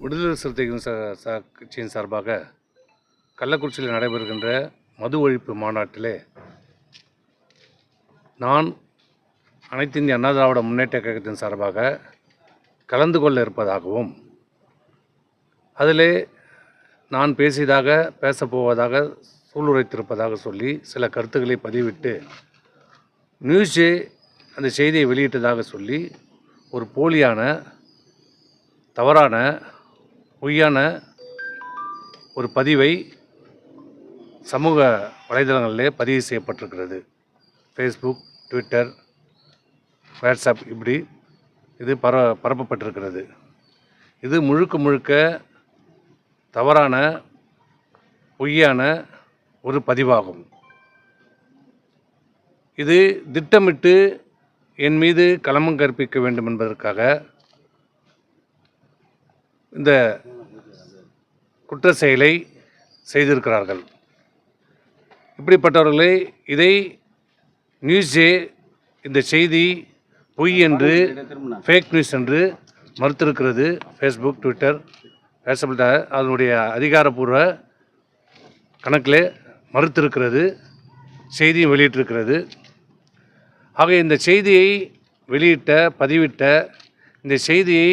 விடுதலை சிறுத்தைகள் கட்சியின் சார்பாக கள்ளக்குறிச்சியில் நடைபெறுகின்ற மது ஒழிப்பு மாநாட்டிலே நான் அனைத்து இந்திய அண்ணா திராவிட முன்னேற்ற கழகத்தின் சார்பாக கலந்து கொள்ள இருப்பதாகவும் அதிலே நான் பேசப்போவதாக சூளுரைத்திருப்பதாக சொல்லி சில கருத்துக்களை பதிவிட்டு நியூஸே அந்த செய்தியை வெளியிட்டதாக சொல்லி ஒரு போலியான தவறான பொய்யான ஒரு பதிவை சமூக வலைதளங்களிலே பதிவு செய்யப்பட்டிருக்கிறது. ஃபேஸ்புக், ட்விட்டர், வாட்ஸ்அப் இப்படி இது பரப்பப்பட்டிருக்கிறது. இது முழுக்க தவறான பொய்யான ஒரு பதிவாகும். இது திட்டமிட்டு என் மீது களங்கம் கற்பிக்க வேண்டும் என்பதற்காக இந்த குற்ற செயலை செய்திருக்கிறார்கள். இப்படிப்பட்டவர்களே இதை நியூஸே இந்த செய்தி பொய் என்று, ஃபேக் நியூஸ் என்று மறுத்திருக்கிறது. ஃபேஸ்புக், ட்விட்டர், வாட்ஸ்அப்பில் அதனுடைய அதிகாரப்பூர்வ கணக்கில் மறுத்திருக்கிறது, செய்தியும் வெளியிட்டிருக்கிறது. ஆக இந்த செய்தியை பதிவிட்ட இந்த செய்தியை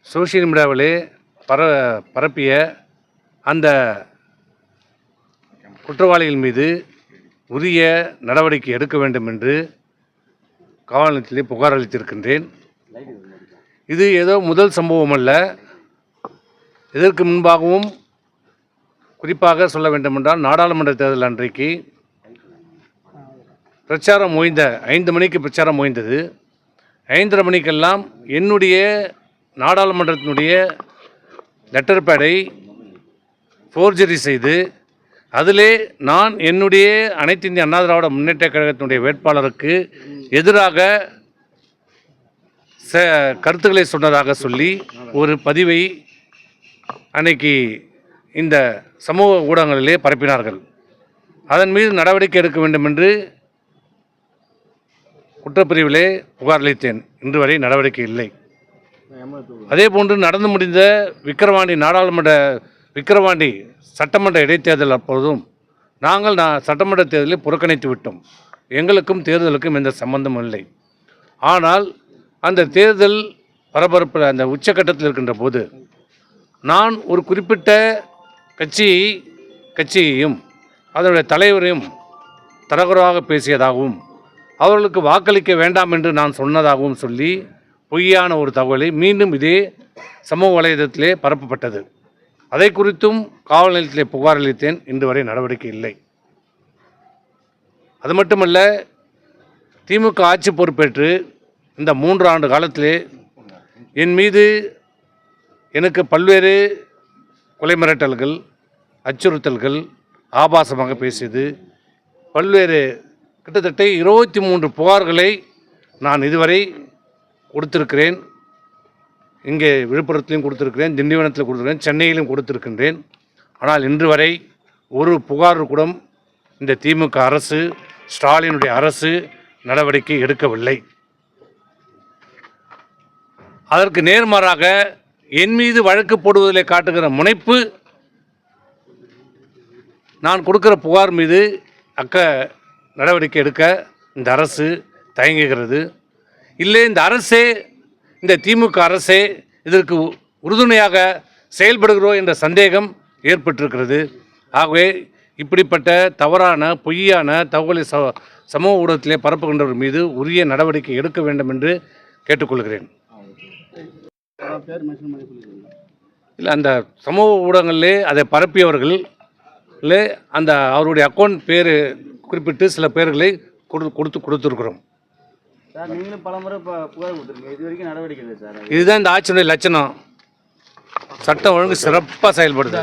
சோஷியல் மீடியாவிலே பரப்பிய அந்த குற்றவாளிகள் மீது உரிய நடவடிக்கை எடுக்க வேண்டும் என்று காவல் நிலையத்திலே புகார் அளித்திருக்கின்றேன். இது ஏதோ முதல் சம்பவம் அல்ல. இதற்கு முன்பாகவும் குறிப்பாக சொல்ல வேண்டுமென்றால் நாடாளுமன்ற தேர்தல் அன்றைக்கு பிரச்சாரம் ஓய்ந்த 5 மணிக்கு பிரச்சாரம் ஓய்ந்தது. 5:30 மணிக்கெல்லாம் என்னுடைய நாடாளுமன்றத்தினுடைய லெட்டர் பேடை ஃபோர்ஜரி செய்து அதிலே நான் என்னுடைய அனைத்து இந்திய அண்ணா திராவிட முன்னேற்ற கழகத்தினுடைய வேட்பாளருக்கு எதிராக கருத்துக்களை சொன்னதாக சொல்லி ஒரு பதிவை அன்னைக்கு இந்த சமூக ஊடகங்களிலே பரப்பினார்கள். அதன் மீது நடவடிக்கை எடுக்க வேண்டும் என்று குற்றப்பிரிவிலே புகார் அளித்தேன். இன்று வரை நடவடிக்கை இல்லை. அதேபோன்று நடந்து முடிந்த விக்கிரவாண்டி சட்டமன்ற இடைத்தேர்தல் அப்பொழுதும் நாங்கள் சட்டமன்ற தேர்தலை புறக்கணித்து விட்டோம். எங்களுக்கும் தேர்தலுக்கும் எந்த சம்பந்தமும் இல்லை. ஆனால் அந்த தேர்தல் பரபரப்பு அந்த உச்சக்கட்டத்தில் இருக்கின்ற போது நான் ஒரு குறிப்பிட்ட கட்சியையும் அதனுடைய தலைவரையும் தரகுறவாக பேசியதாகவும் அவர்களுக்கு வாக்களிக்க வேண்டாம் என்று நான் சொன்னதாகவும் சொல்லி பொய்யான ஒரு தகவலை மீண்டும் இதே சமூக வலைதளத்திலே பரப்பப்பட்டது. அதை குறித்தும் காவல் நிலையத்திலே புகார் அளித்தேன். இன்று வரை நடவடிக்கை இல்லை. அது மட்டுமல்ல, திமுக ஆட்சி பொறுப்பேற்று இந்த 3 ஆண்டு காலத்திலே என் மீது எனக்கு பல்வேறு கொலை மிரட்டல்கள், அச்சுறுத்தல்கள், ஆபாசமாக பேசியது, பல்வேறு கிட்டத்தட்ட 23 புகார்களை நான் இதுவரை கொடுத்திருக்கிறேன். இங்கே விழுப்புரத்திலும் கொடுத்திருக்கிறேன், திண்டிவனத்தில் கொடுத்திருக்கிறேன், சென்னையிலும் கொடுத்திருக்கின்றேன். ஆனால் இன்று வரை ஒரு புகார் கூட இந்த திமுக அரசு, ஸ்டாலினுடைய அரசு நடவடிக்கை எடுக்கவில்லை. அதற்கு நேர்மாறாக என் மீது வழக்கு போடுவதிலே காட்டுகிற முனைப்பு நான் கொடுக்கிற புகார் மீது நடவடிக்கை எடுக்க இந்த அரசு தயங்குகிறது. இல்லை, இந்த திமுக அரசே இதற்கு உறுதுணையாக செயல்படுகிறோம் என்ற சந்தேகம் ஏற்பட்டிருக்கிறது. ஆகவே இப்படிப்பட்ட தவறான பொய்யான தகவலை சமூக ஊடகத்திலே பரப்புகின்றவர் மீது உரிய நடவடிக்கை எடுக்க வேண்டும் என்று கேட்டுக்கொள்கிறேன். இல்லை, அந்த சமூக ஊடகங்களிலே அதை பரப்பியவர்கள் அவருடைய அக்கௌண்ட் பேர் குறிப்பிட்டு சில பேர்களை கொடுத்துருக்குறோம். சார், நீங்களும் பலமுறை புகார் கொடுத்துருக்கீங்க. இது வரைக்கும் நடவடிக்கை இல்லை சார். இதுதான் இந்த ஆட்சியுடைய லட்சணம். சட்டம் ஒழுங்கு சிறப்பாக செயல்படுது.